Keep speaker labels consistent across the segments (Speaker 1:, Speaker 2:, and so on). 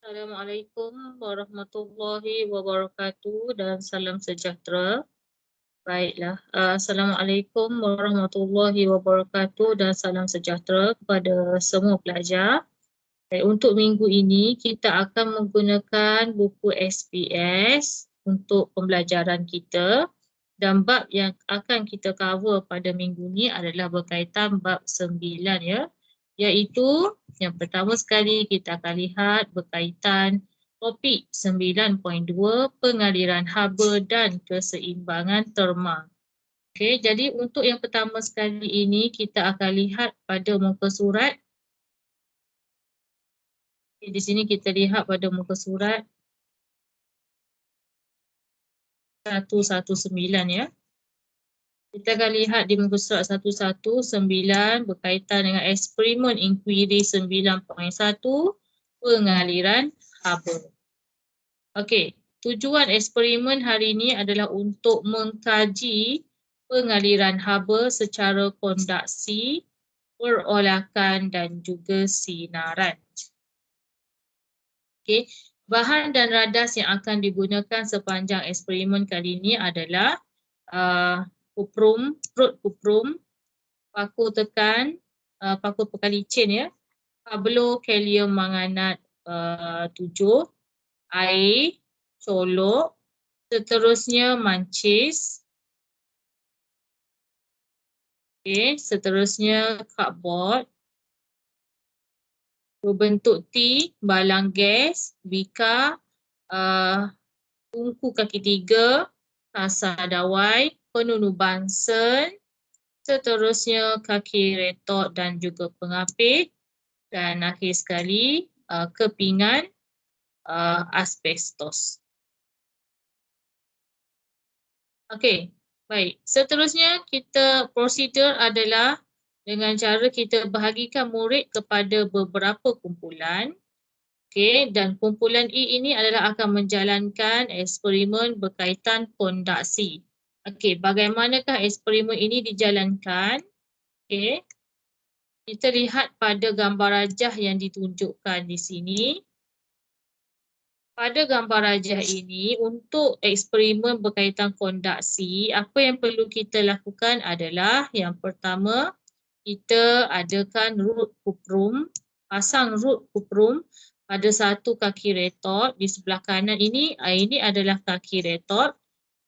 Speaker 1: Assalamualaikum warahmatullahi wabarakatuh dan salam sejahtera. Baiklah, Assalamualaikum warahmatullahi wabarakatuh dan salam sejahtera kepada semua pelajar. Baik, untuk minggu ini kita akan menggunakan buku SPS untuk pembelajaran kita dan bab yang akan kita cover pada minggu ini adalah berkaitan bab 9 ya. Iaitu yang pertama sekali kita akan lihat berkaitan topik 9.2 pengaliran haba dan keseimbangan terma. Okey, jadi untuk yang pertama sekali ini kita akan lihat pada muka surat. Di sini kita lihat pada muka surat 119 ya. Kita akan lihat di muka surat 119 berkaitan dengan eksperimen inquiry 9.1 pengaliran haba. Okey, tujuan eksperimen hari ini adalah untuk mengkaji pengaliran haba secara kondaksi, perolakan dan juga sinaran. Okey, bahan dan radas yang akan digunakan sepanjang eksperimen kali ini adalah kuprum, perut kuprum, paku tekan, paku pekan licin ya, pablo kalium manganat 7, air, colok, seterusnya mancis, okay, seterusnya cardboard, berbentuk T, balang gas, bika, tungku kaki 3, tasa dawai, penunu bansen, seterusnya kaki retot dan juga pengapit, dan akhir sekali kepingan asbestos. Okey, baik. Seterusnya prosedur adalah dengan cara kita bahagikan murid kepada beberapa kumpulan. Okey, dan kumpulan E ini adalah akan menjalankan eksperimen berkaitan kondaksi. Okey, bagaimanakah eksperimen ini dijalankan? Okey. Kita lihat pada gambar rajah yang ditunjukkan di sini. Pada gambar rajah ini, untuk eksperimen berkaitan kondaksi, apa yang perlu kita lakukan adalah yang pertama, kita adakan root kuprum, pasang root kuprum pada satu kaki retot di sebelah kanan ini adalah kaki retot.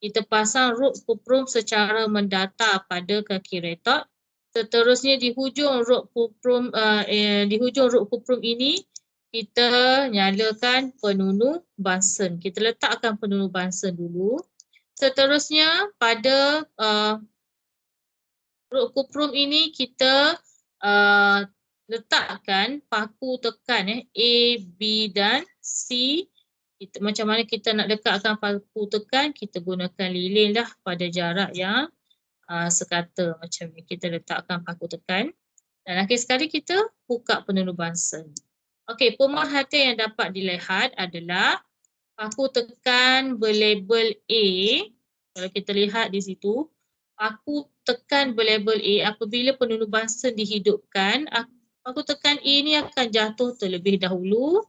Speaker 1: Kita pasang root kuprum secara mendatar pada kaki retot. Seterusnya di hujung root kuprum ini kita nyalakan penunu bansen. Kita letakkan penunu bansen dulu. Seterusnya pada root kuprum ini kita letakkan paku tekan A, B dan C. Macam mana kita nak dekatkan paku tekan, kita gunakan lilin lah pada jarak yang sekata macam ni. Kita letakkan paku tekan dan akhir sekali kita buka penunu bansen. Okey, pemerhatian yang dapat dilihat adalah paku tekan berlabel A. Kalau kita lihat di situ, paku tekan berlabel A apabila penunu bansen dihidupkan, paku tekan A ni akan jatuh terlebih dahulu.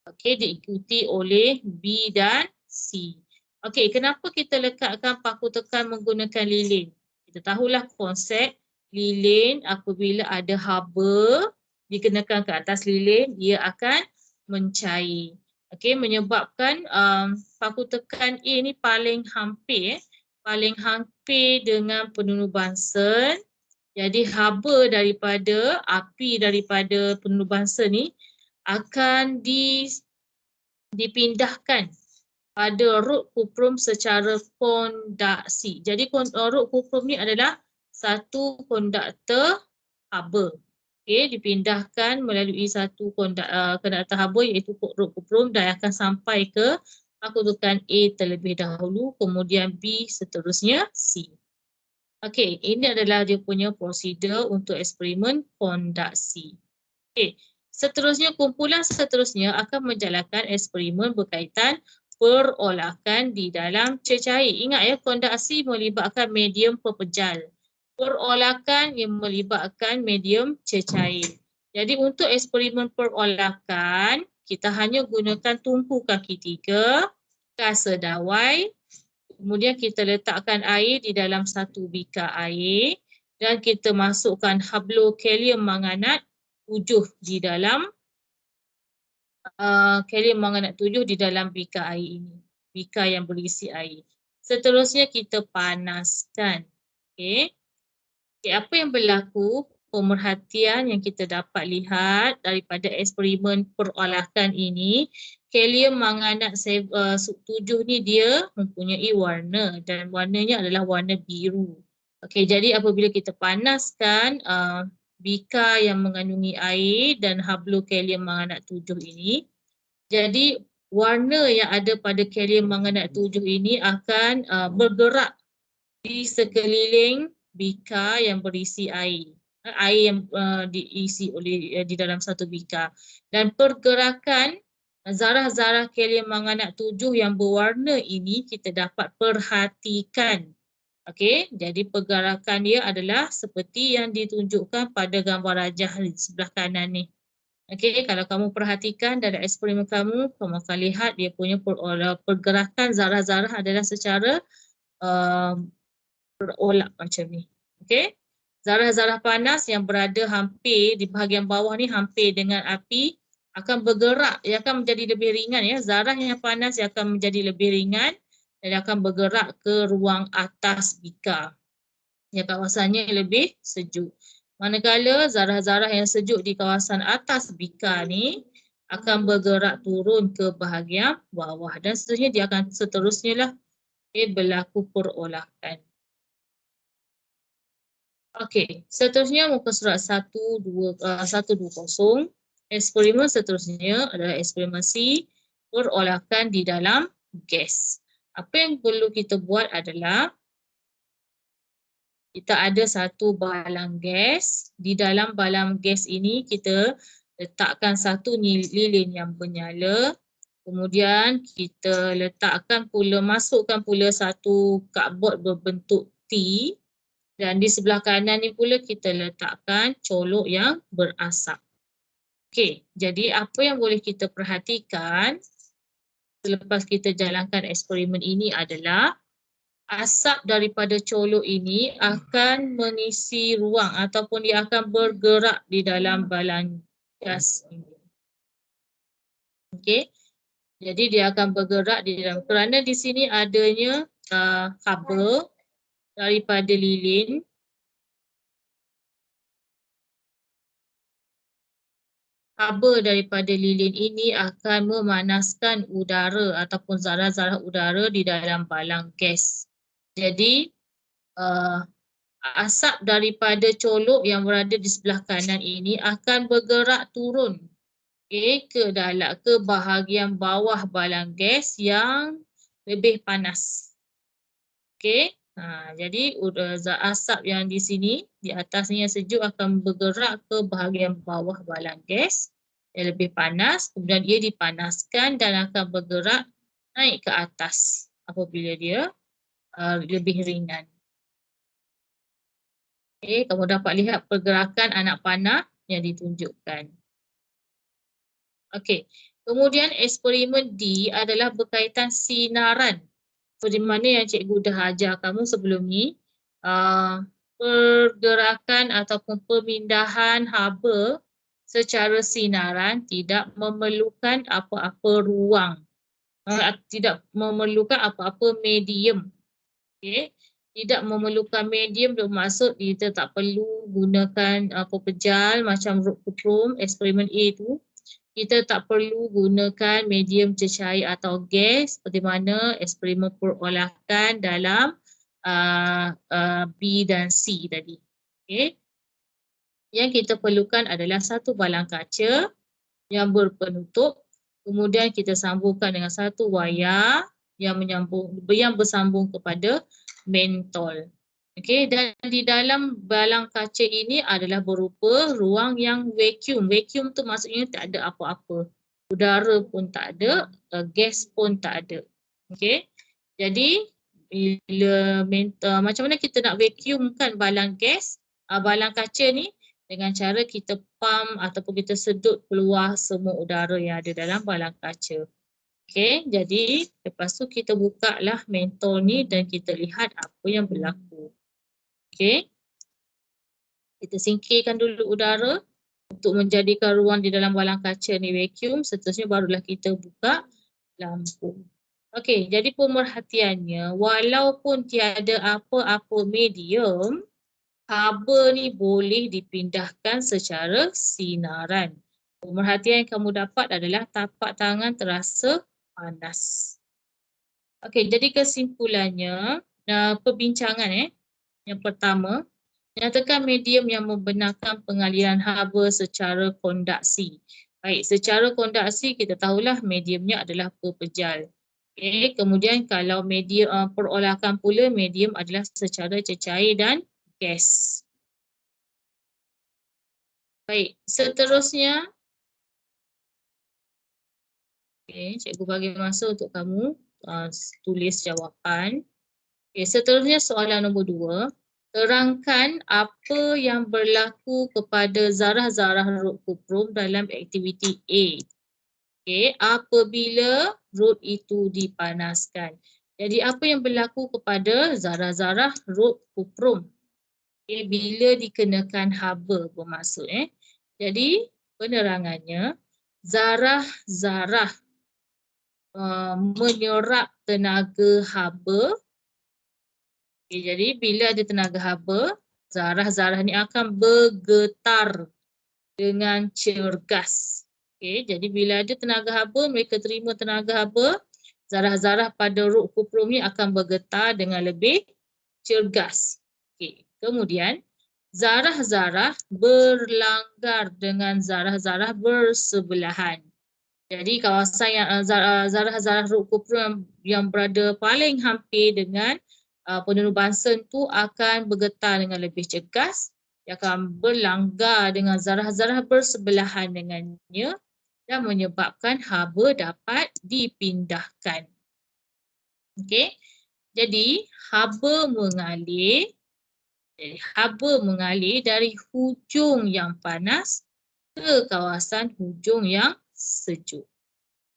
Speaker 1: Okey, diikuti oleh B dan C. Okey, kenapa kita lekatkan paku tekan menggunakan lilin? Kita tahulah konsep lilin apabila ada haba dikenakan ke atas lilin, dia akan mencair. Okey, menyebabkan paku tekan A ni paling hampir dengan penunu bansen. Jadi haba daripada api daripada penunu bansen ni akan dipindahkan pada root kuprum secara kondaksi. Jadi root kuprum ni adalah satu konduktor haba. Okey, dipindahkan melalui satu konduktor haba iaitu root kuprum dan akan sampai ke paku tekan A terlebih dahulu, kemudian B, seterusnya C. Okey, ini adalah dia punya prosedur untuk eksperimen kondaksi. Okey, seterusnya kumpulan seterusnya akan menjalankan eksperimen berkaitan perolakan di dalam cecair. Ingat ya, kondaksi melibatkan medium pepejal. Perolakan yang melibatkan medium cecair. Jadi untuk eksperimen perolakan, kita hanya gunakan tungku kaki 3, kasa dawai, kemudian kita letakkan air di dalam satu bikar air dan kita masukkan hablokalium manganat 7 di dalam kalium manganat 7 di dalam bikar air ini. Bikar yang berisi air. Seterusnya kita panaskan. Okey. Okay, apa yang berlaku? Pemerhatian yang kita dapat lihat daripada eksperimen perolahan ini, kalium manganat 7 ni dia mempunyai warna dan warnanya adalah warna biru. Okey, jadi apabila kita panaskan bikar yang mengandungi air dan hablokalium manganat 7 ini, jadi warna yang ada pada kalium manganat 7 ini akan bergerak di sekeliling bikar yang berisi air. Air yang diisi oleh di dalam satu bikar. Dan pergerakan zarah-zarah kalium manganat 7 yang berwarna ini kita dapat perhatikan. Okey, jadi pergerakan dia adalah seperti yang ditunjukkan pada gambar rajah di sebelah kanan ni. Okey, kalau kamu perhatikan dalam eksperimen kamu akan lihat dia punya pergerakan zarah-zarah adalah secara berolah macam ni. Okey. Zarah-zarah panas yang berada hampir di bahagian bawah ni hampir dengan api akan bergerak, ia akan menjadi lebih ringan ya. Zarah yang panas ia akan menjadi lebih ringan dan akan bergerak ke ruang atas bikar. Yang kawasannya lebih sejuk. Manakala zarah-zarah yang sejuk di kawasan atas bikar ni akan bergerak turun ke bahagian bawah dan seterusnya dia akan seterusnya lah berlaku perolahan. Okey, seterusnya muka surat 120. Eksperimen seterusnya adalah eksperimen C, perolahan di dalam gas. Apa yang perlu kita buat adalah kita ada satu balang gas. Di dalam balang gas ini kita letakkan satu lilin yang bernyala. Kemudian kita masukkan pula satu cardboard berbentuk T. Dan di sebelah kanan ni pula kita letakkan colok yang berasap. Okey, jadi apa yang boleh kita perhatikan selepas kita jalankan eksperimen ini adalah asap daripada colok ini akan mengisi ruang ataupun dia akan bergerak di dalam balang gas ini. Okey, jadi dia akan bergerak di dalam kerana di sini adanya kabel daripada lilin. Kabel daripada lilin ini akan memanaskan udara ataupun zarah-zarah udara di dalam balang gas. Jadi asap daripada colok yang berada di sebelah kanan ini akan bergerak turun ke bahagian bawah balang gas yang lebih panas. Okey. Jadi asap yang di sini, di atasnya sejuk akan bergerak ke bahagian bawah balang gas yang lebih panas. Kemudian ia dipanaskan dan akan bergerak naik ke atas apabila dia lebih ringan. Okey, kamu dapat lihat pergerakan anak panah yang ditunjukkan. Okey, kemudian eksperimen D adalah berkaitan sinaran. Seperti mana yang cikgu dah ajar kamu sebelum ni, pergerakan ataupun pemindahan haba secara sinaran tidak memerlukan apa-apa ruang, tidak memerlukan apa-apa medium. Okay. Tidak memerlukan medium bermaksud kita tak perlu gunakan pepejal macam Rockwood eksperimen A tu. Kita tak perlu gunakan medium cecair atau gas seperti mana eksperimen perolahan dalam B dan C tadi. Okay. Yang kita perlukan adalah satu balang kaca yang berpenutup. Kemudian kita sambungkan dengan satu wayar yang bersambung kepada mentol. Okey, dan di dalam balang kaca ini adalah berupa ruang yang vacuum. Vacuum tu maksudnya tak ada apa-apa. Udara pun tak ada, gas pun tak ada. Okey. Jadi bila macam mana kita nak vacuumkan balang gas, balang kaca ni, dengan cara kita pump ataupun kita sedut keluar semua udara yang ada dalam balang kaca. Okey, jadi lepas tu kita buka lah mentol ni dan kita lihat apa yang berlaku. Okey, kita singkirkan dulu udara untuk menjadikan ruang di dalam balang kaca ni vacuum. Seterusnya barulah kita buka lampu. Okey, jadi pemerhatiannya, walaupun tiada apa-apa medium, haba ni boleh dipindahkan secara sinaran. Pemerhatian yang kamu dapat adalah tapak tangan terasa panas. Okey, jadi kesimpulannya, perbincangan yang pertama, nyatakan medium yang membenarkan pengaliran haba secara kondaksi. Baik, secara kondaksi kita tahulah mediumnya adalah pepejal. Okey, kemudian kalau medium perolahan pula medium adalah secara cecair dan gas. Baik, seterusnya cikgu bagi masa untuk kamu tulis jawapan. Seterusnya soalan nombor 2. Terangkan apa yang berlaku kepada zarah-zarah rod kuprum dalam aktiviti A. Apabila rod itu dipanaskan. Jadi apa yang berlaku kepada zarah-zarah rod kuprum? Bila dikenakan haba bermaksud. Jadi penerangannya, zarah-zarah menyerap tenaga haba. Jadi bila ada tenaga haba, zarah-zarah ni akan bergetar dengan cergas. Jadi bila ada tenaga haba, mereka terima tenaga haba, zarah-zarah pada rod kuprum ni akan bergetar dengan lebih cergas. Kemudian zarah-zarah berlanggar dengan zarah-zarah bersebelahan. Jadi kawasan yang zarah-zarah rod kuprum yang berada paling hampir dengan penuru bansen tu akan bergetar dengan lebih cergas, dia akan berlanggar dengan zarah-zarah bersebelahan dengannya dan menyebabkan haba dapat dipindahkan. Okey. Jadi haba mengalir dari hujung yang panas ke kawasan hujung yang sejuk.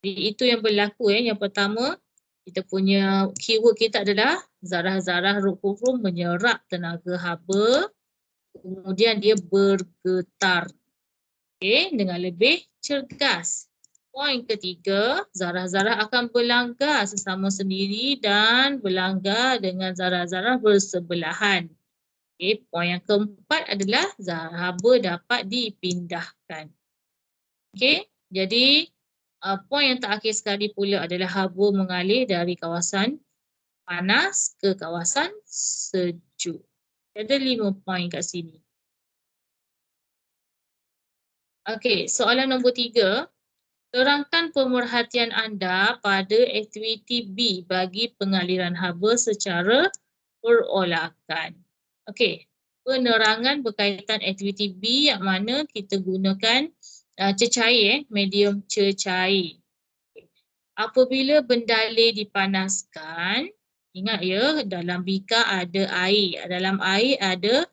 Speaker 1: Jadi itu yang berlaku. Yang pertama, kita punya keyword kita adalah zarah-zarah rod kuprum menyerap tenaga haba, kemudian dia bergetar dengan lebih cergas. Poin ketiga, zarah-zarah akan berlanggar sesama sendiri dan berlanggar dengan zarah-zarah bersebelahan. Poin yang keempat adalah zarah haba dapat dipindahkan. Jadi poin yang terakhir sekali pula adalah haba mengalir dari kawasan panas ke kawasan sejuk. Ada 5 poin kat sini. Okey, soalan nombor 3. Terangkan pemerhatian anda pada aktiviti B bagi pengaliran haba secara perolahan. Okey, penerangan berkaitan aktiviti B yang mana kita gunakan cecair, medium cecair. Apabila bendalai dipanaskan, ingat ya, dalam bika ada air. Dalam air ada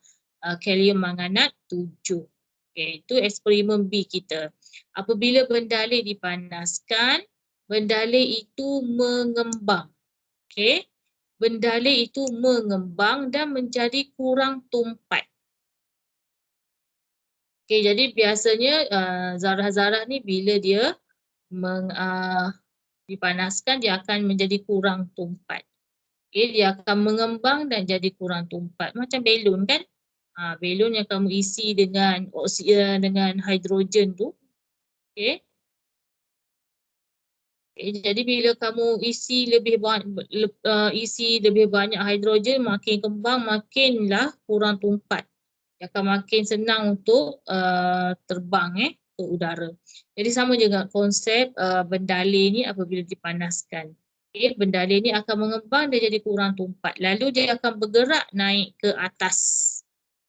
Speaker 1: kalium manganat 7. Itu eksperimen B kita. Apabila bendalai dipanaskan, bendalai itu mengembang. Bendalai itu mengembang dan menjadi kurang tumpat. Jadi biasanya zarah-zarah ni bila dia dipanaskan, dia akan menjadi kurang tumpat. Dia akan mengembang dan jadi kurang tumpat. Macam belon kan? Belon yang kamu isi dengan oksigen, dengan hidrogen tu. Jadi bila kamu isi lebih banyak hidrogen, makin kembang, makinlah kurang tumpat. Dia akan makin senang untuk terbang ke udara. Jadi sama juga konsep bendalai ni apabila dipanaskan. Bendalai ni akan mengembang, dia jadi kurang tumpat. Lalu dia akan bergerak naik ke atas.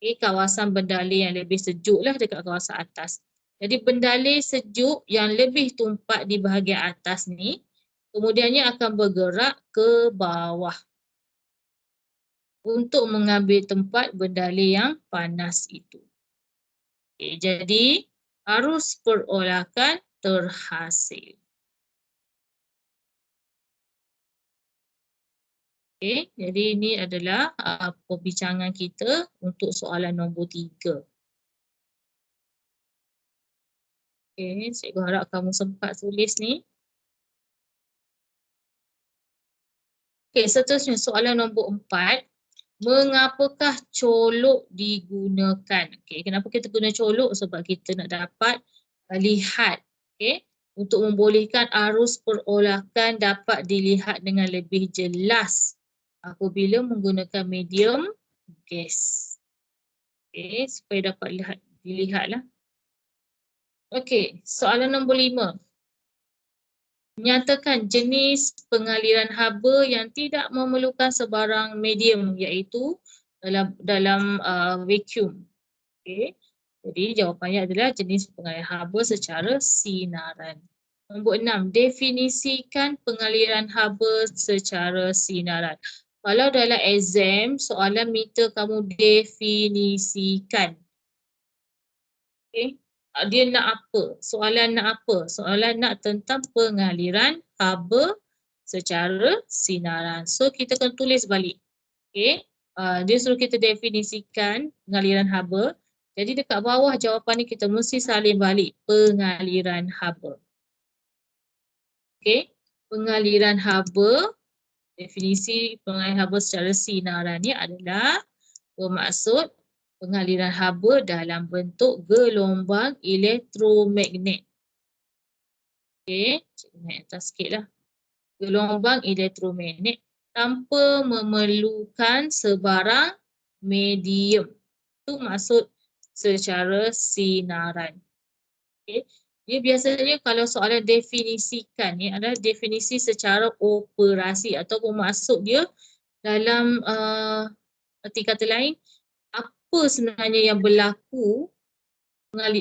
Speaker 1: Kawasan bendalai yang lebih sejuk lah dekat kawasan atas. Jadi bendalai sejuk yang lebih tumpat di bahagian atas ni, kemudiannya akan bergerak ke bawah untuk mengambil tempat bendalai yang panas itu. Jadi arus perolahan terhasil. Jadi ini adalah perbincangan kita untuk soalan nombor 3. Cikgu harap kamu sempat tulis ni. Seterusnya soalan nombor 4. Mengapakah colok digunakan? Kenapa kita guna colok? Sebab kita nak dapat lihat. Untuk membolehkan arus perolahan dapat dilihat dengan lebih jelas apabila menggunakan medium gas. Supaya dapat dilihatlah. Soalan nombor 5. Nyatakan jenis pengaliran haba yang tidak memerlukan sebarang medium, iaitu dalam vacuum. Jadi jawapannya adalah jenis pengaliran haba secara sinaran. Nombor 6. Definisikan pengaliran haba secara sinaran. Kalau dalam exam, soalan minta kamu definisikan. Dia nak apa? Soalan nak apa? Soalan nak tentang pengaliran haba secara sinaran. So, kita akan tulis balik. Dia suruh kita definisikan pengaliran haba. Jadi, dekat bawah jawapan ni kita mesti salin balik pengaliran haba. Pengaliran haba, definisi pengaliran haba secara sinaran ni adalah bermaksud pengaliran haba dalam bentuk gelombang elektromagnet. Cikgu naik atas sikit lah. Gelombang elektromagnet tanpa memerlukan sebarang medium. Itu maksud secara sinaran. Dia biasanya kalau soalan definisikan ni adalah definisi secara operasi atau bermaksud dia dalam arti kata lain, apa sebenarnya yang berlaku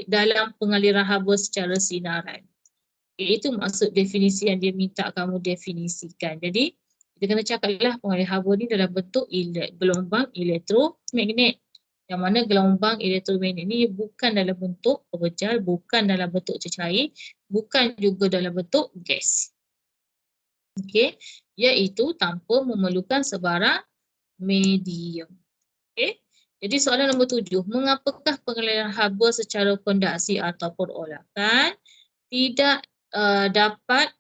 Speaker 1: dalam pengaliran haba secara sinaran. Itu maksud definisi yang dia minta kamu definisikan. Jadi, kita kena cakaplah pengaliran haba ni dalam bentuk gelombang elektromagnet. Yang mana gelombang elektromagnet ni bukan dalam bentuk pebejal, bukan dalam bentuk cecair, bukan juga dalam bentuk gas. Iaitu tanpa memerlukan sebarang medium. Jadi soalan nombor 7. Mengapakah pengaliran haba secara kondaksi atau perolahan tidak dapat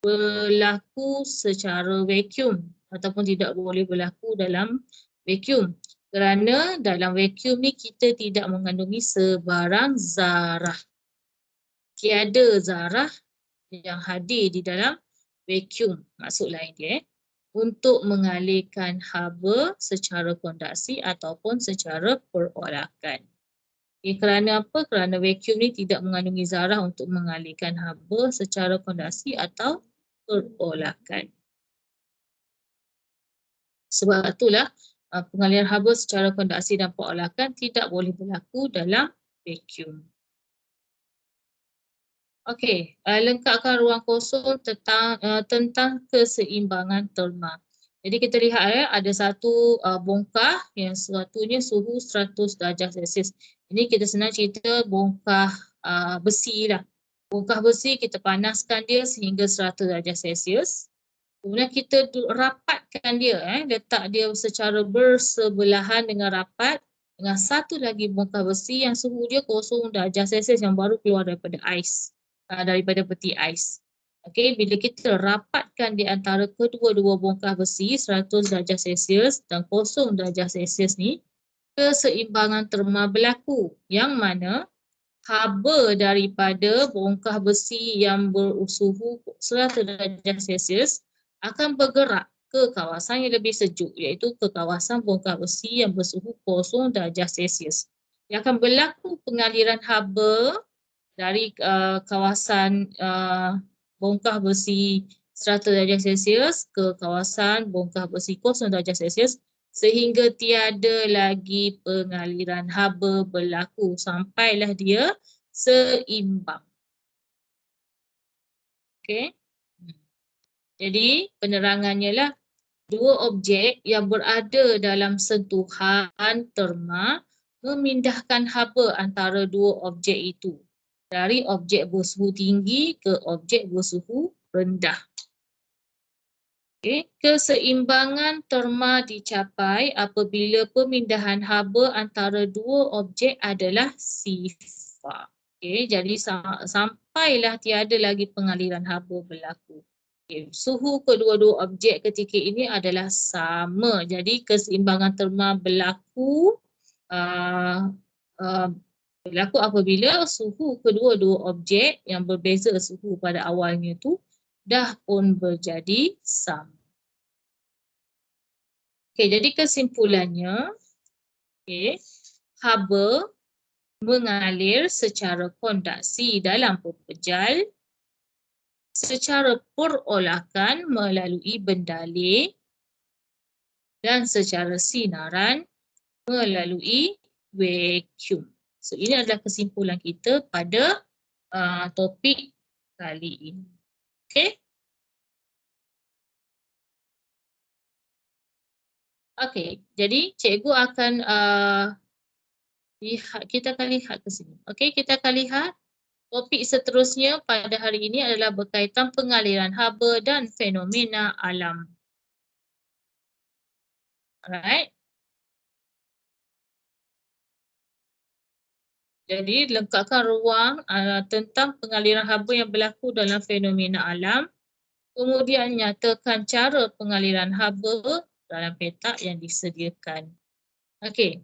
Speaker 1: berlaku secara vacuum ataupun tidak boleh berlaku dalam vacuum? Kerana dalam vacuum ni kita tidak mengandungi sebarang zarah. Tiada zarah yang hadir di dalam vacuum. Maksud lain dia. Untuk mengalirkan haba secara kondaksi ataupun secara perolahan. Kerana apa? Kerana vacuum ni tidak mengandungi zarah untuk mengalirkan haba secara kondaksi atau perolahan. Sebab itulah pengaliran haba secara kondaksi dan perolahan tidak boleh berlaku dalam vacuum. Lengkapkan ruang kosong tentang keseimbangan terma. Jadi kita lihat ada satu bongkah yang satunya suhu 100 darjah Celsius. Ini kita senang cerita bongkah besi lah. Bongkah besi kita panaskan dia sehingga 100 darjah Celsius. Kemudian kita rapatkan dia, letak dia secara bersebelahan dengan rapat dengan satu lagi bongkah besi yang suhu dia 0 darjah Celsius yang baru keluar daripada ais. Daripada peti ais. Bila kita rapatkan di antara kedua-dua bongkah besi 100 darjah Celsius dan 0 darjah Celsius ni, keseimbangan terma berlaku yang mana haba daripada bongkah besi yang bersuhu 100 darjah Celsius akan bergerak ke kawasan yang lebih sejuk, iaitu ke kawasan bongkah besi yang bersuhu 0 darjah Celsius. Yang akan berlaku pengaliran haba dari kawasan bongkah besi 100 darjah Celsius ke kawasan bongkah besi 0 darjah Celsius sehingga tiada lagi pengaliran haba berlaku sampailah dia seimbang. Jadi penerangannya lah, dua objek yang berada dalam sentuhan terma memindahkan haba antara dua objek itu. Dari objek bersuhu tinggi ke objek bersuhu rendah. Okay. Keseimbangan terma dicapai apabila pemindahan haba antara dua objek adalah sifar. Okay. Jadi sampailah tiada lagi pengaliran haba berlaku. Okay. Suhu kedua-dua objek ketika ini adalah sama. Jadi keseimbangan terma berlaku berlaku apabila suhu kedua-dua objek yang berbeza suhu pada awalnya itu dah pun berjadi sama. Okey, jadi kesimpulannya, haba mengalir secara kondaksi dalam pepejal secara perolakan melalui bendalih dan secara sinaran melalui vacuum. So, ini adalah kesimpulan kita pada topik kali ini. Okey? Okey, jadi cikgu akan kita akan lihat ke sini. Okey, kita akan lihat topik seterusnya pada hari ini adalah berkaitan pengaliran haba dan fenomena alam. Alright. Jadi lengkapkan ruang tentang pengaliran haba yang berlaku dalam fenomena alam. Kemudian nyatakan cara pengaliran haba dalam petak yang disediakan. Okey.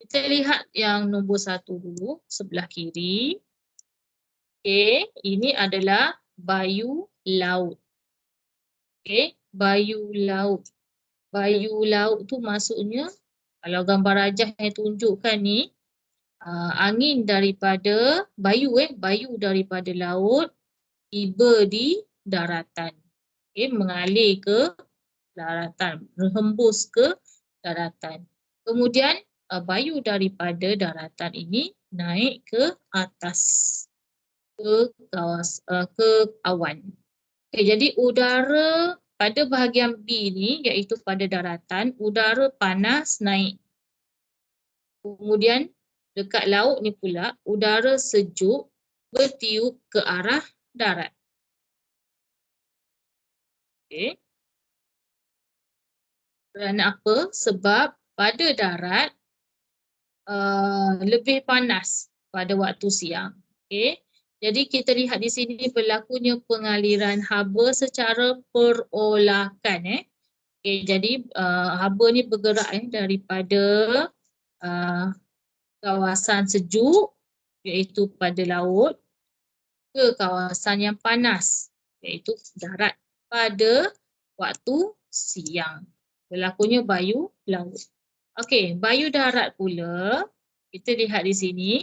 Speaker 1: Kita lihat yang nombor 1 dulu, sebelah kiri. Okey, ini adalah bayu laut. Okey, bayu laut. Bayu laut tu maksudnya, kalau gambar rajah yang tunjukkan ni, angin daripada bayu daripada laut tiba di daratan. Okey, mengalir ke daratan, menghembus ke daratan. Kemudian bayu daripada daratan ini naik ke atas, ke awan. Okay, jadi udara pada bahagian B ni iaitu pada daratan, udara panas naik. Kemudian dekat laut ni pula udara sejuk bertiup ke arah darat. Okay. Kerana apa? Sebab pada darat lebih panas pada waktu siang. Okay. Jadi kita lihat di sini berlakunya pengaliran haba secara perolakan. Okay, jadi haba ni bergerak daripada kawasan sejuk iaitu pada laut ke kawasan yang panas iaitu darat pada waktu siang. Berlakunya bayu laut. Okey, bayu darat pula kita lihat di sini.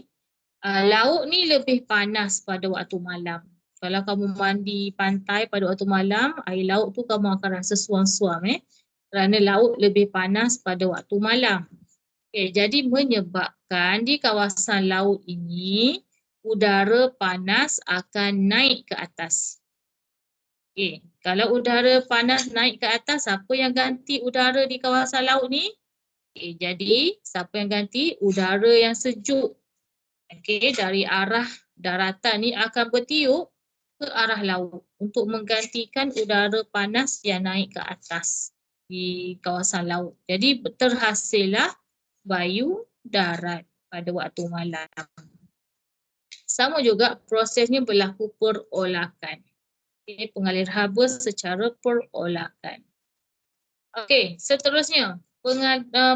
Speaker 1: Laut ni lebih panas pada waktu malam. Kalau kamu mandi pantai pada waktu malam, air laut tu kamu akan rasa suam-suam kerana laut lebih panas pada waktu malam. Okay, jadi menyebabkan di kawasan laut ini udara panas akan naik ke atas. Okay, kalau udara panas naik ke atas, siapa yang ganti udara di kawasan laut ni? Okay, jadi siapa yang ganti? Udara yang sejuk. Okay, dari arah daratan ni akan bertiup ke arah laut untuk menggantikan udara panas yang naik ke atas di kawasan laut. Jadi terhasillah bayu darat pada waktu malam. Sama juga prosesnya berlaku perolakan. Okay, pengalir haba secara perolakan. Okey, seterusnya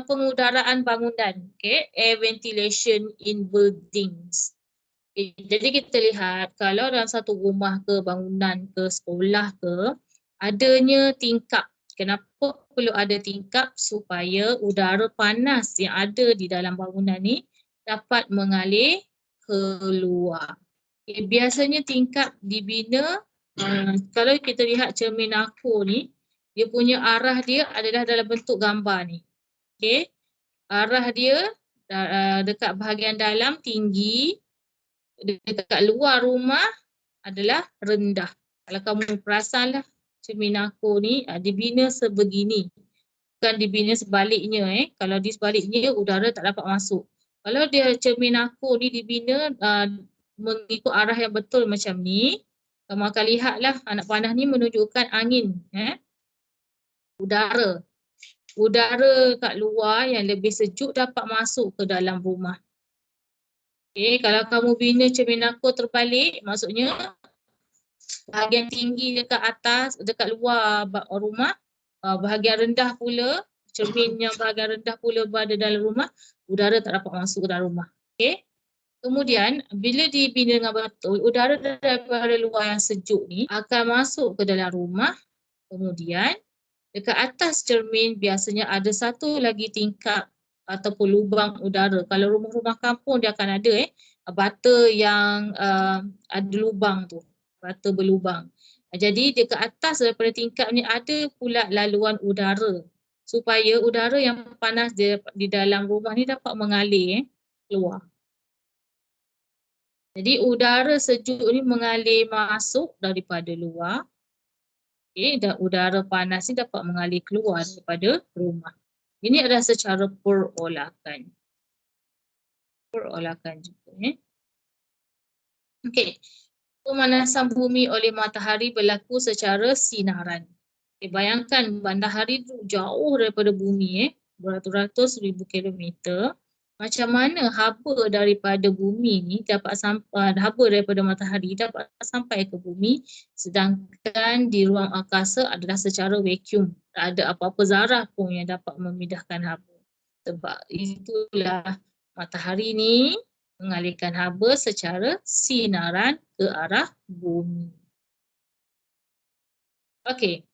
Speaker 1: pengudaraan bangunan, air ventilation in buildings. Jadi kita lihat kalau dalam satu rumah ke bangunan ke sekolah ke adanya tingkap. Kenapa perlu ada tingkap? Supaya udara panas yang ada di dalam bangunan ni dapat mengalir keluar. Biasanya tingkap dibina kalau kita lihat cermin aku ni, dia punya arah dia adalah dalam bentuk gambar ni. Okey. Arah dia dekat bahagian dalam tinggi, dekat luar rumah adalah rendah. Kalau kamu perasanlah cermin aku ni dibina sebegini. bukan dibina sebaliknya. Kalau di sebaliknya, udara tak dapat masuk. Kalau dia cermin aku ni dibina mengikut arah yang betul macam ni, kamu akan lihatlah anak panah ni menunjukkan angin, udara. Udara kat luar yang lebih sejuk dapat masuk ke dalam rumah. Kalau kamu bina cermin aku terbalik, maksudnya bahagian tinggi dekat atas, dekat luar rumah, bahagian rendah pula, cermin yang bahagian rendah pula berada dalam rumah, udara tak dapat masuk ke dalam rumah. Kemudian, bila dibina dengan betul, udara daripada luar yang sejuk ni akan masuk ke dalam rumah. Kemudian, dekat atas cermin biasanya ada satu lagi tingkap ataupun lubang udara. Kalau rumah-rumah kampung dia akan ada bata yang ada lubang tu, bata berlubang. Jadi dekat atas daripada tingkap ni ada pula laluan udara supaya udara yang panas di dalam rumah ni dapat mengalir keluar. Jadi udara sejuk ni mengalir masuk daripada luar. Dan udara panas ni dapat mengalir keluar daripada rumah. Ini adalah secara perolakan. Perolakan juga. Okey. Pemanasan bumi oleh matahari berlaku secara sinaran. Bayangkan matahari tu jauh daripada bumi, beratus-ratus ribu kilometer. Macam mana haba daripada bumi ni dapat sampai, haba daripada matahari dapat sampai ke bumi, sedangkan di ruang angkasa adalah secara vacuum. Tak ada apa-apa zarah pun yang dapat memindahkan haba. Sebab itulah matahari ni mengalirkan haba secara sinaran ke arah bumi. Okey.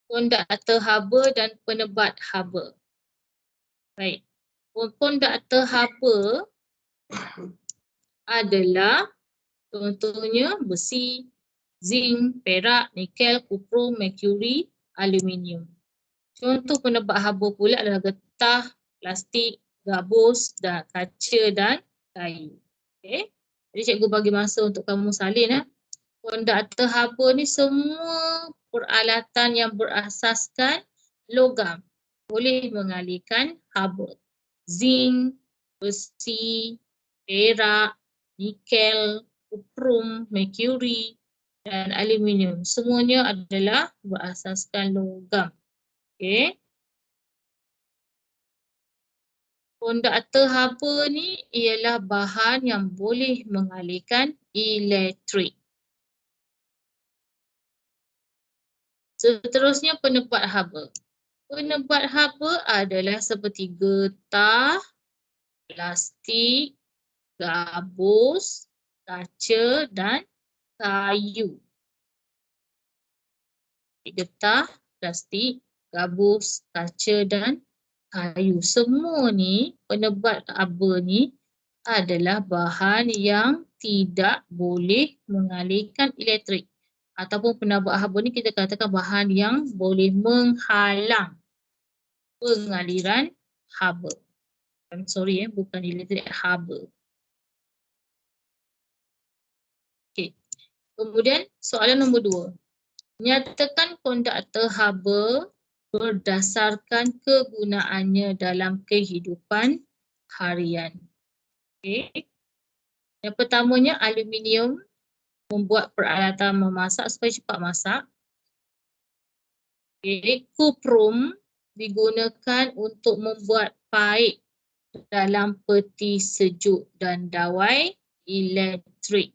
Speaker 1: Konduktor haba dan penebat haba. Baik. Konduktor haba adalah contohnya besi, zinc, perak, nikel, kuprum, merkuri, aluminium. Contoh penebat haba pula adalah getah, plastik, gabus, dan kaca dan kayu. Jadi cikgu bagi masa untuk kamu salin. Konduktor haba ni semua peralatan yang berasaskan logam boleh mengalirkan haba. Zinc, besi, perak, nikel, kuprum, merkuri dan aluminium. Semuanya adalah berasaskan logam. Konduktor haba ni ialah bahan yang boleh mengalirkan elektrik. Seterusnya penebat haba. Penebat haba adalah seperti getah, plastik, gabus, kaca dan kayu. Getah, plastik, gabus, kaca dan kayu. Semua ni penebat haba ni adalah bahan yang tidak boleh mengalirkan elektrik. Ataupun penebat haba ni kita katakan bahan yang boleh menghalang pengaliran haba. Sorry, bukan elektrik, haba. Okey. Kemudian soalan nombor 2. Nyatakan konduktor haba berdasarkan kegunaannya dalam kehidupan harian. Okey. Yang pertamanya aluminium membuat peralatan memasak supaya cepat masak. Okey. Kuprum digunakan untuk membuat paip dalam peti sejuk dan dawai elektrik.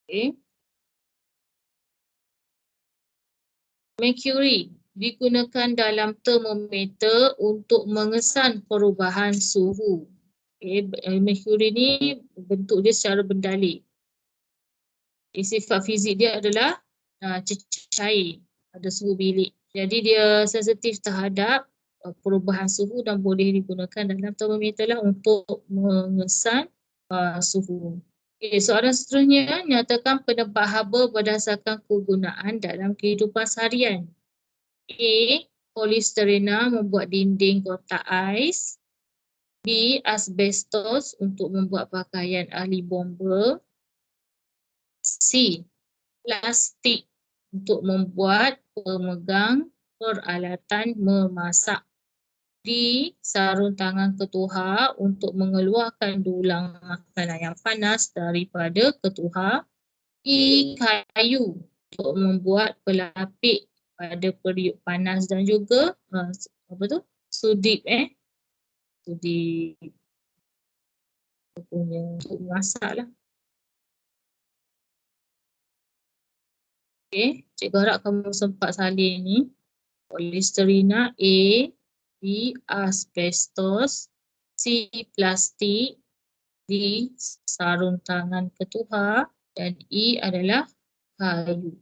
Speaker 1: Okay. Merkuri digunakan dalam termometer untuk mengesan perubahan suhu. Merkuri ni bentuk dia secara berdalik. Sifat fizik dia adalah cair, ada suhu bilik. Jadi dia sensitif terhadap perubahan suhu dan boleh digunakan dalam termometer lah untuk mengesan suhu. Soalan seterusnya, nyatakan penebat haba berdasarkan kegunaan dalam kehidupan seharian. A. Polistirena membuat dinding kotak ais. B. Asbestos untuk membuat pakaian ahli bomba. C. Plastik untuk membuat pemegang peralatan memasak. Di sarung tangan ketuha untuk mengeluarkan dulang makanan yang panas daripada ketuha. I kayu untuk membuat pelapik pada periuk panas dan juga apa tu? Sudip sudip punya untuk masak lah. Okey, cikgu harap kamu sempat salin ni. Polisterina A, B asbestos, C plastik, D sarung tangan ketuha dan E adalah kayu.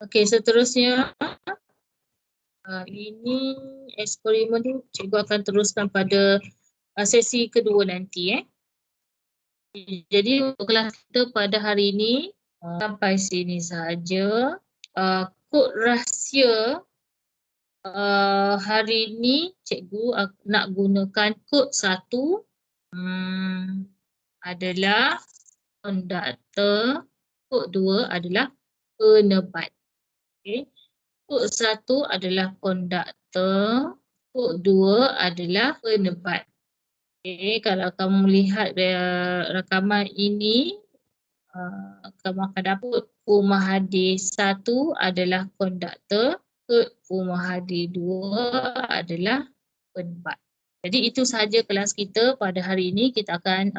Speaker 1: Okey, seterusnya ini eksperimen tu cikgu akan teruskan pada sesi kedua nanti. Jadi untuk kelas kita pada hari ini sampai sini saja. Kod rahsia hari ini cikgu nak gunakan kod 1 adalah konduktor, kod 2 adalah penebat. Okay. Kod 1 adalah konduktor, kod 2 adalah penebat. Okay. Kalau kamu melihat rakaman ini, kamu akan dapat Pumahadi 1 adalah konduktor, kod Pumahadi 2 adalah penebat. Jadi itu sahaja kelas kita pada hari ini. Kita akan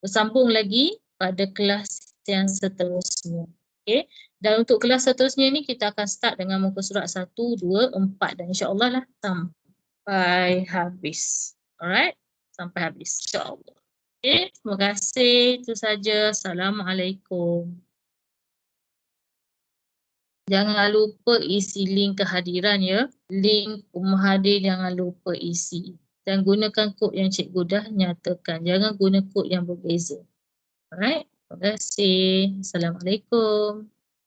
Speaker 1: bersambung lagi pada kelas yang seterusnya. Okay. Dan untuk kelas seterusnya ni kita akan start dengan muka surat 1, 2, 4 dan insya-Allah lah sampai habis. Alright? Sampai habis insya-Allah. Okay. Terima kasih. Itu saja. Assalamualaikum. Jangan lupa isi link kehadiran ya. Link Pemahadir jangan lupa isi. Dan gunakan kod yang cikgu dah nyatakan. Jangan guna kod yang berbeza. Alright. Terima kasih. Assalamualaikum.